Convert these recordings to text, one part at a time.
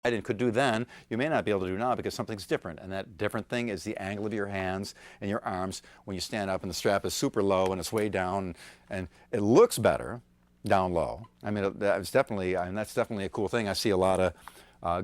and could do then, you may not be able to do now because something's different. And that different thing is the angle of your hands and your arms when you stand up and the strap is super low and it's way down, and it looks better down low. I mean, that's definitely a cool thing. I see a lot of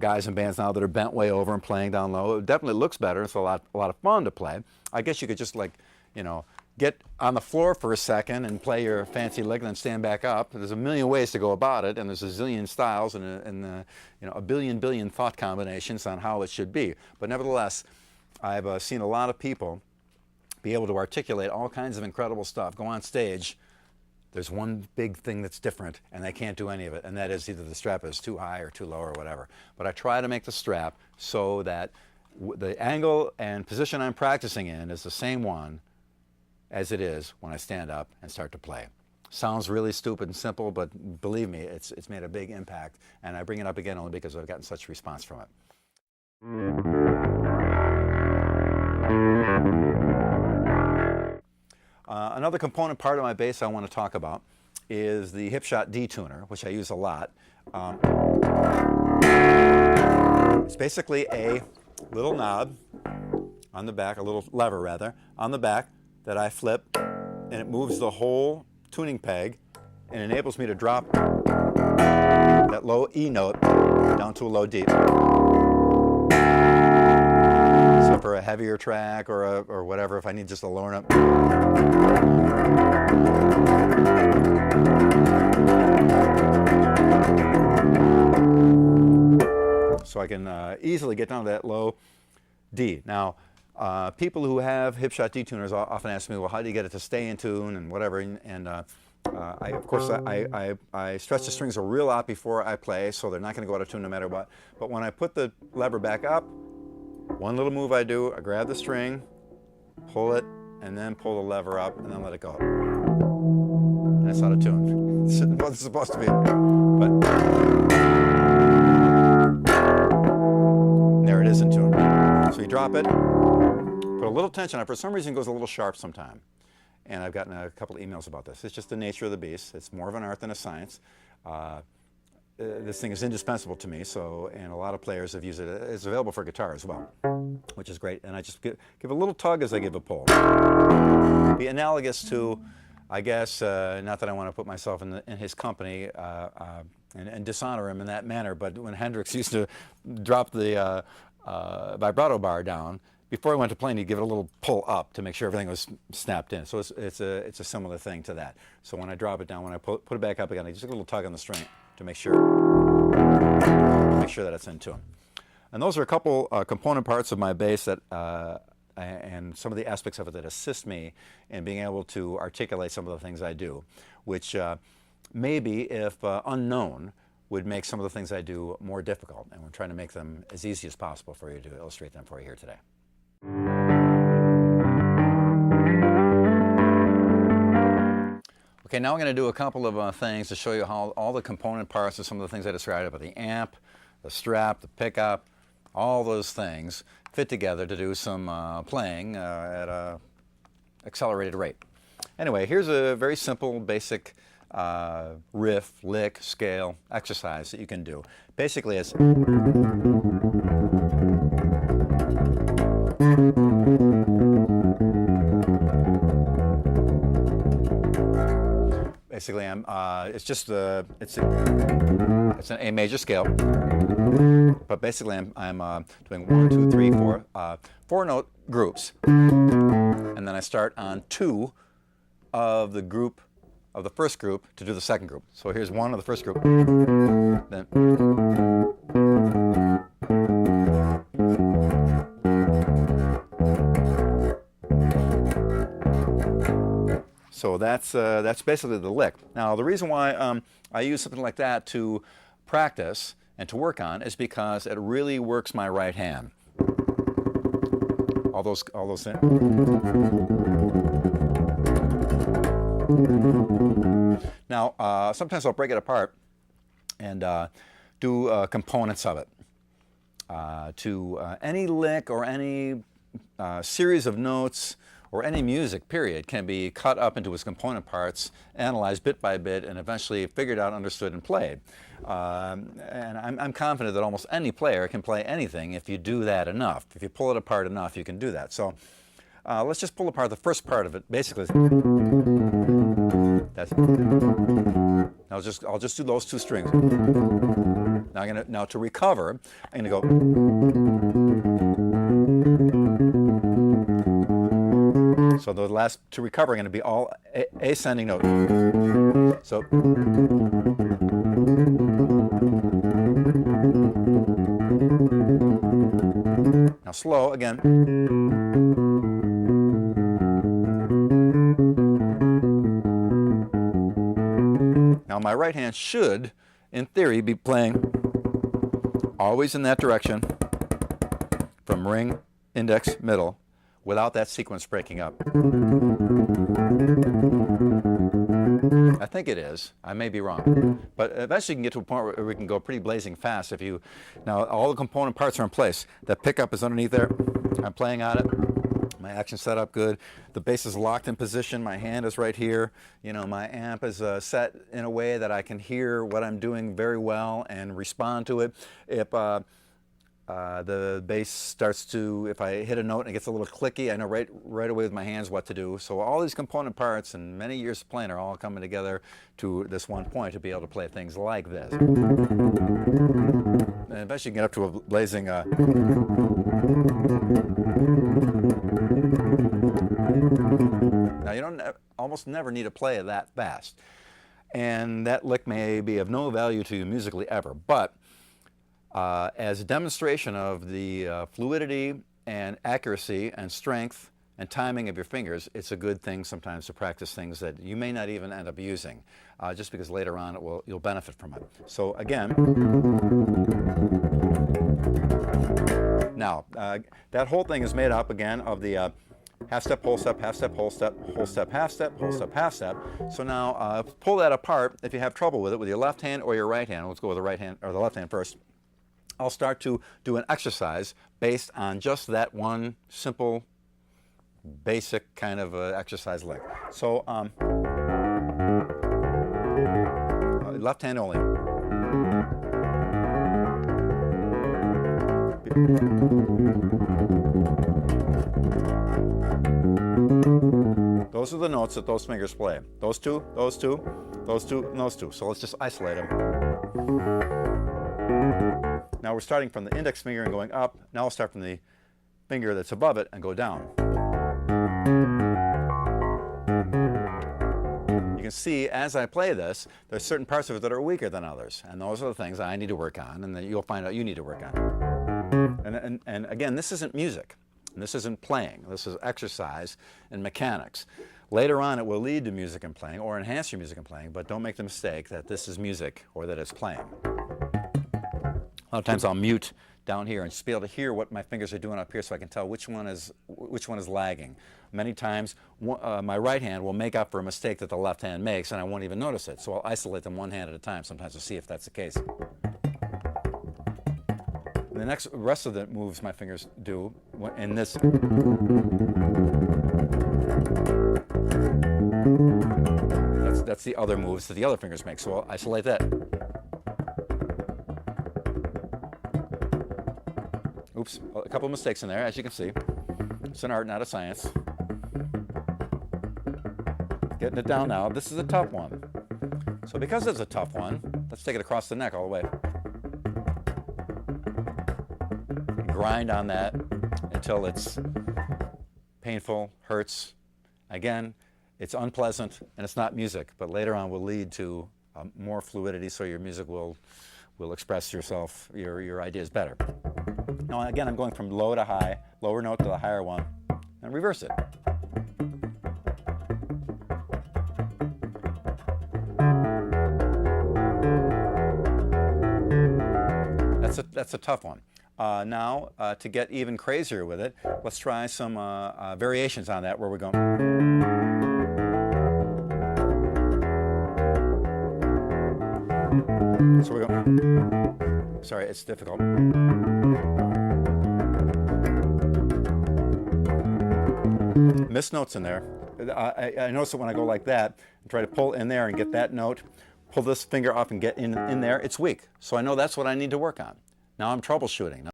guys in bands now that are bent way over and playing down low. It definitely looks better. It's a lot of fun to play. I guess you could just, like, you know, get on the floor for a second and play your fancy lick and then stand back up. There's a million ways to go about it, and there's a zillion styles and you know, a billion thought combinations on how it should be. But nevertheless, I've seen a lot of people be able to articulate all kinds of incredible stuff, go on stage. There's one big thing that's different, and they can't do any of it, and that is either the strap is too high or too low or whatever. But I try to make the strap so that the angle and position I'm practicing in is the same one as it is when I stand up and start to play. Sounds really stupid and simple, but believe me, it's made a big impact, and I bring it up again only because I've gotten such response from it. Another component part of my bass I want to talk about is the Hipshot D-Tuner, which I use a lot. It's basically a little knob on the back, a little lever rather, on the back that I flip, and it moves the whole tuning peg and enables me to drop that low E note down to a low D. So for a heavier track or whatever, if I need just a lower note. So I can easily get down to that low D. Now, people who have Hipshot D-tuners often ask me, well, how do you get it to stay in tune and whatever? And of course, I stretch the strings a real lot before I play, so they're not going to go out of tune no matter what. But when I put the lever back up, one little move I do, I grab the string, pull it, and then pull the lever up, and then let it go. And it's out of tune. It wasn't supposed to be, but there it is in tune. So you drop it, put a little tension on it. For some reason, it goes a little sharp sometime. And I've gotten a couple of emails about this. It's just the nature of the beast. It's more of an art than a science. This thing is indispensable to me, and a lot of players have used it. It's available for guitar as well, which is great. And I just give a little tug as I give a pull. Be analogous to, I guess, not that I want to put myself in his company and dishonor him in that manner, but when Hendrix used to drop the vibrato bar down, before he went to playing, he'd give it a little pull up to make sure everything was snapped in. So it's a similar thing to that. So when I drop it down, when I put it back up again, I just get a little tug on the string to make sure that it's in tune. And those are a couple component parts of my bass that and some of the aspects of it that assist me in being able to articulate some of the things I do, which maybe, if unknown, would make some of the things I do more difficult. And we're trying to make them as easy as possible for you, to illustrate them for you here today. Okay, now I'm going to do a couple of things to show you how all the component parts of some of the things I described about the amp, the strap, the pickup, all those things fit together to do some playing at an accelerated rate. Anyway, here's a very simple, basic riff, lick, scale exercise that you can do. Basically, it's it's just it's an A major scale, but basically I'm doing 1, 2, 3, 4, 4-note groups, and then I start on 2 of the group of the first group to do the second group. So here's 1 of the first group, then so that's basically the lick. Now, the reason why I use something like that to practice and to work on is because it really works my right hand. All those things. Now, sometimes I'll break it apart and do components of it. To any lick or any series of notes or any music, period, can be cut up into its component parts, analyzed bit by bit, and eventually figured out, understood, and played. And I'm confident that almost any player can play anything if you do that enough. If you pull it apart enough, you can do that. So let's just pull apart the first part of it. Basically, that's. I'll just do those two strings. Now to recover, I'm gonna go. So the last to recover are going to be all ascending note. So now slow again. Now my right hand should, in theory, be playing always in that direction from ring, index, middle, without that sequence breaking up. I think it is. I may be wrong. But eventually you can get to a point where we can go pretty blazing fast if you... Now all the component parts are in place. That pickup is underneath there. I'm playing on it. My action set up good. The bass is locked in position. My hand is right here. You know, my amp is set in a way that I can hear what I'm doing very well and respond to it. If the bass starts to, if I hit a note and it gets a little clicky, I know right away with my hands what to do. So all these component parts and many years of playing are all coming together to this one point to be able to play things like this. And eventually you can get up to a blazing... Now you don't almost never need to play that fast. And that lick may be of no value to you musically ever, but as a demonstration of the fluidity and accuracy and strength and timing of your fingers, it's a good thing sometimes to practice things that you may not even end up using, just because later on you'll benefit from it. So again, now that whole thing is made up again of the half step, whole step, half step, whole step, whole step, half step, whole step, half step. So now pull that apart if you have trouble with it with your left hand or your right hand. Let's go with the right hand or the left hand first. I'll start to do an exercise based on just that one simple, basic kind of exercise lick. So left hand only. Those are the notes that those fingers play. Those two, those two, those two, and those two. So let's just isolate them. Now we're starting from the index finger and going up. Now we'll start from the finger that's above it and go down. You can see as I play this, there's certain parts of it that are weaker than others. And those are the things I need to work on and that you'll find out you need to work on. And again, this isn't music. This isn't playing. This is exercise and mechanics. Later on it will lead to music and playing or enhance your music and playing, but don't make the mistake that this is music or that it's playing. A lot of times I'll mute down here and just be able to hear what my fingers are doing up here so I can tell which one is lagging. Many times my right hand will make up for a mistake that the left hand makes and I won't even notice it. So I'll isolate them one hand at a time sometimes to see if that's the case. And the rest of the moves my fingers do in this. That's the other moves that the other fingers make. So I'll isolate that. Oops, a couple of mistakes in there, as you can see. It's an art, not a science. Getting it down now. This is a tough one. So because it's a tough one, let's take it across the neck all the way. Grind on that until it's painful, hurts. Again, it's unpleasant and it's not music, but later on will lead to more fluidity so your music will express yourself, your ideas better. Now again, I'm going from low to high, lower note to the higher one, and reverse it. That's a tough one. Now, to get even crazier with it, let's try some variations on that where we're going. So we're going. Sorry, it's difficult. missed notes in there. I notice it when I go like that and try to pull in there and get that note, pull this finger off and get in there, it's weak. So I know that's what I need to work on. Now I'm troubleshooting.